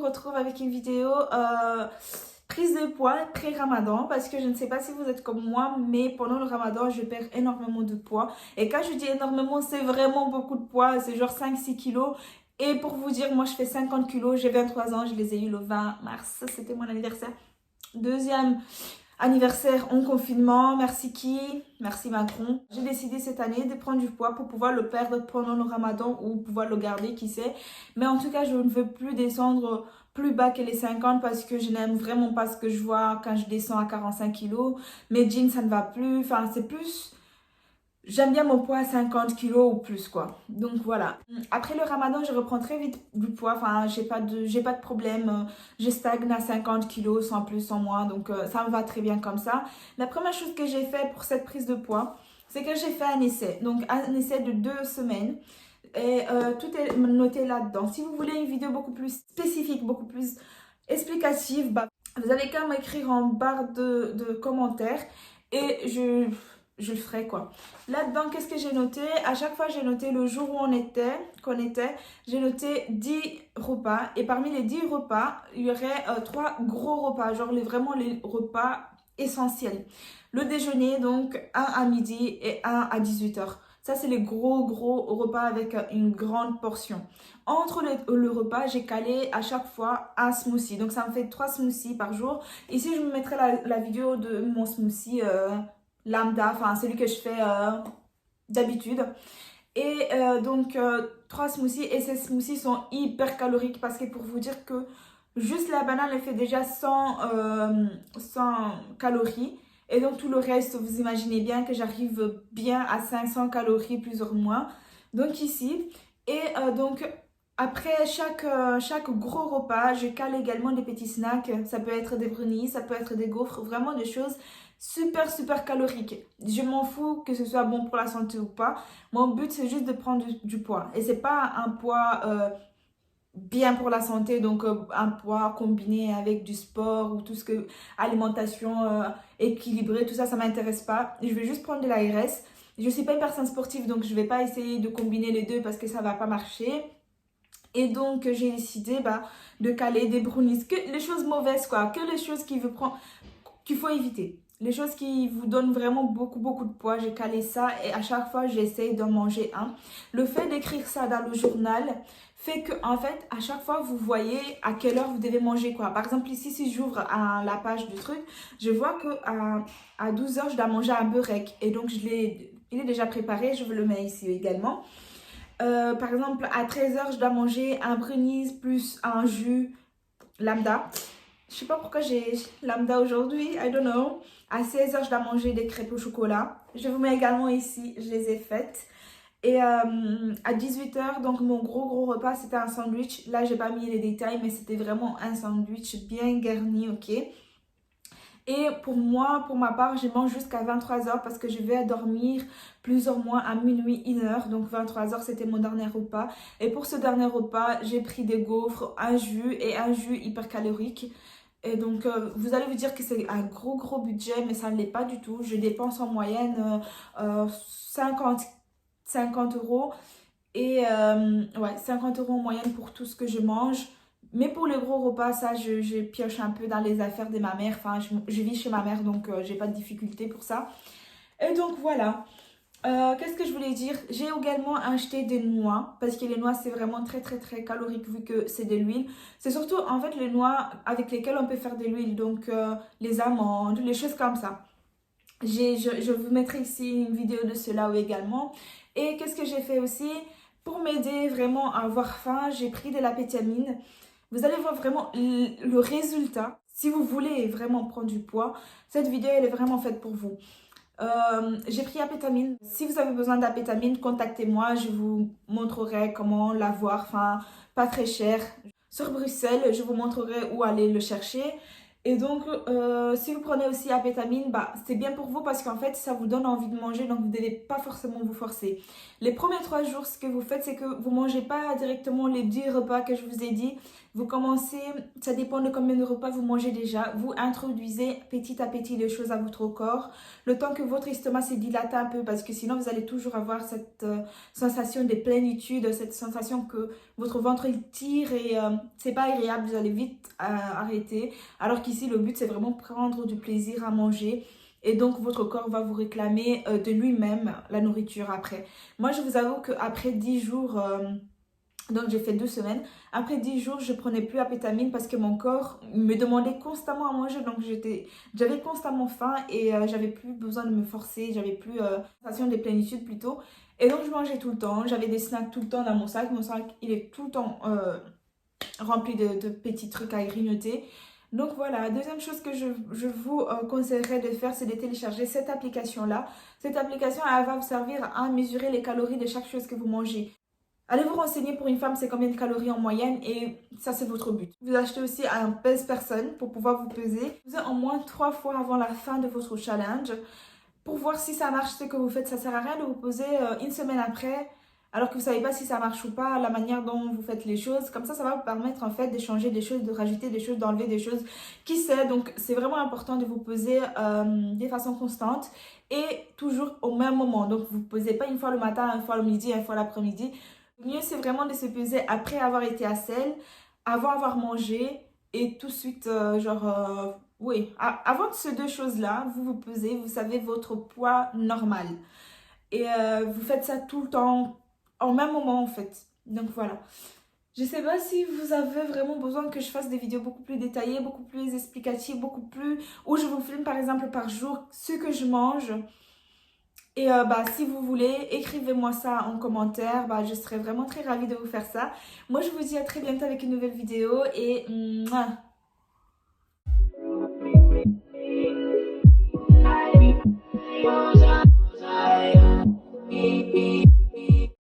retrouve avec une vidéo prise de poids pré-ramadan parce que je ne sais pas si vous êtes comme moi, mais pendant le ramadan, je perds énormément de poids. Et quand je dis énormément, c'est vraiment beaucoup de poids, c'est genre 5-6 kilos. Et pour vous dire, moi je fais 50 kilos, j'ai 23 ans, je les ai eu le 20 mars, c'était mon anniversaire. Deuxième anniversaire en confinement, merci qui? Merci Macron. J'ai décidé cette année de prendre du poids pour pouvoir le perdre pendant le ramadan ou pouvoir le garder, qui sait. Mais en tout cas, je ne veux plus descendre plus bas que les 50 parce que je n'aime vraiment pas ce que je vois quand je descends à 45 kilos. Mes jeans, ça ne va plus. Enfin, c'est plus... J'aime bien mon poids à 50 kilos ou plus, quoi. Donc voilà. Après le ramadan, je reprends très vite du poids. Enfin, j'ai pas de problème. Je stagne à 50 kilos, sans plus, sans moins. Donc ça me va très bien comme ça. La première chose que j'ai fait pour cette prise de poids, c'est que j'ai fait un essai. Donc un essai de 2 semaines. Et tout est noté là-dedans. Si vous voulez une vidéo beaucoup plus spécifique, beaucoup plus explicative, bah, vous avez qu'à m'écrire en barre de commentaires. Et je le ferai quoi. Là-dedans, qu'est-ce que j'ai noté? À chaque fois, j'ai noté le jour où qu'on était. J'ai noté 10 repas. Et parmi les 10 repas, il y aurait 3 gros repas. Genre vraiment les repas essentiels. Le déjeuner, donc un à midi et un à 18h. Ça, c'est les gros repas avec une grande portion. Entre le repas, j'ai calé à chaque fois un smoothie. Donc, ça me fait 3 smoothies par jour. Ici, je me mettrai la vidéo de mon smoothie lambda, enfin celui que je fais d'habitude. Et donc 3 smoothies, et ces smoothies sont hyper caloriques parce que pour vous dire que juste la banane elle fait déjà 100 calories, et donc tout le reste vous imaginez bien que j'arrive bien à 500 calories plus ou moins. Donc ici, et donc après chaque gros repas, je cale également des petits snacks. Ça peut être des brownies, ça peut être des gaufres, vraiment des choses super caloriques. Je m'en fous que ce soit bon pour la santé ou pas. Mon but c'est juste de prendre du poids. Et c'est pas un poids bien pour la santé, donc un poids combiné avec du sport ou tout ce que alimentation équilibrée, tout ça, ça m'intéresse pas. Je vais juste prendre de la graisse. Je suis pas une personne sportive, donc je vais pas essayer de combiner les deux parce que ça va pas marcher. Et donc, j'ai décidé de caler des brownies, que les choses mauvaises, quoi, que les choses qu'il faut éviter. Les choses qui vous donnent vraiment beaucoup de poids, j'ai calé ça et à chaque fois, j'essaye d'en manger un. Le fait d'écrire ça dans le journal fait que, en fait, à chaque fois, vous voyez à quelle heure vous devez manger, quoi. Par exemple, ici, si j'ouvre la page du truc, je vois que à 12h, je dois manger un beurek. Et donc, il est déjà préparé, je le mets ici également. Par exemple, à 13h, je dois manger un brownies plus un jus lambda. Je sais pas pourquoi j'ai lambda aujourd'hui, I don't know. À 16h, je dois manger des crêpes au chocolat. Je vous mets également ici, je les ai faites. Et à 18h, donc mon gros repas, c'était un sandwich. Là, j'ai pas mis les détails, mais c'était vraiment un sandwich bien garni, ok. Et pour moi, pour ma part, je mange jusqu'à 23h parce que je vais dormir plus ou moins à minuit, 1h. Donc 23h, c'était mon dernier repas. Et pour ce dernier repas, j'ai pris des gaufres, un jus et un jus hyper calorique. Et donc, vous allez vous dire que c'est un gros budget, mais ça ne l'est pas du tout. Je dépense en moyenne 50 euros. Et ouais, 50 euros en moyenne pour tout ce que je mange. Mais pour les gros repas, ça, je pioche un peu dans les affaires de ma mère. Enfin, je vis chez ma mère, donc j'ai pas de difficulté pour ça. Et donc voilà. Qu'est-ce que je voulais dire? J'ai également acheté des noix, parce que les noix, c'est vraiment très calorique vu que c'est de l'huile. C'est surtout, en fait, les noix avec lesquelles on peut faire de l'huile. Donc, les amandes, les choses comme ça. Je vous mettrai ici une vidéo de cela également. Et qu'est-ce que j'ai fait aussi? Pour m'aider vraiment à avoir faim, j'ai pris de la pétamine. Vous allez voir vraiment le résultat. Si vous voulez vraiment prendre du poids, cette vidéo elle est vraiment faite pour vous. J'ai pris apétamine. Si vous avez besoin d'apétamine, contactez-moi. Je vous montrerai comment l'avoir. Enfin, pas très cher. Sur Bruxelles, je vous montrerai où aller le chercher. Et donc, si vous prenez aussi apétamine, c'est bien pour vous parce qu'en fait, ça vous donne envie de manger, donc vous ne devez pas forcément vous forcer. Les premiers 3 jours, ce que vous faites, c'est que vous ne mangez pas directement les 10 repas que je vous ai dit. Vous commencez, ça dépend de combien de repas vous mangez déjà. Vous introduisez petit à petit les choses à votre corps. Le temps que votre estomac se dilate un peu parce que sinon vous allez toujours avoir cette sensation de plénitude, cette sensation que votre ventre il tire et c'est pas agréable, vous allez vite arrêter. Alors qu'ici le but c'est vraiment prendre du plaisir à manger. Et donc, votre corps va vous réclamer de lui-même la nourriture après. Moi, je vous avoue qu'après 10 jours, donc j'ai fait 2 semaines, après 10 jours, je prenais plus la pétamine parce que mon corps me demandait constamment à manger. Donc, j'avais constamment faim et j'avais plus besoin de me forcer. J'avais plus sensation de plénitude plutôt. Et donc, je mangeais tout le temps. J'avais des snacks tout le temps dans mon sac. Mon sac, il est tout le temps rempli de petits trucs à grignoter. Donc voilà, deuxième chose que je vous conseillerais de faire, c'est de télécharger cette application-là. Cette application, elle va vous servir à mesurer les calories de chaque chose que vous mangez. Allez vous renseigner pour une femme, c'est combien de calories en moyenne et ça, c'est votre but. Vous achetez aussi un pèse-personne pour pouvoir vous peser. Vous êtes en moins 3 fois avant la fin de votre challenge pour voir si ça marche ce que vous faites. Ça sert à rien de vous poser une semaine après alors que vous ne savez pas si ça marche ou pas, la manière dont vous faites les choses. Comme ça va vous permettre en fait de changer des choses, de rajouter des choses, d'enlever des choses. Qui sait, donc c'est vraiment important de vous peser de façon constante et toujours au même moment. Donc vous ne pesez pas une fois le matin, une fois le midi, une fois l'après-midi. Le mieux c'est vraiment de se peser après avoir été à selle, avant avoir mangé et tout de suite oui, avant de ces 2 choses-là, vous vous pesez, vous savez votre poids normal. Et vous faites ça tout le temps, en même moment en fait. Donc voilà. Je sais pas si vous avez vraiment besoin que je fasse des vidéos beaucoup plus détaillées, beaucoup plus explicatives, beaucoup plus... Où je vous filme par exemple par jour ce que je mange. Et si vous voulez, écrivez-moi ça en commentaire. Je serais vraiment très ravie de vous faire ça. Moi, je vous dis à très bientôt avec une nouvelle vidéo. Et... mouah.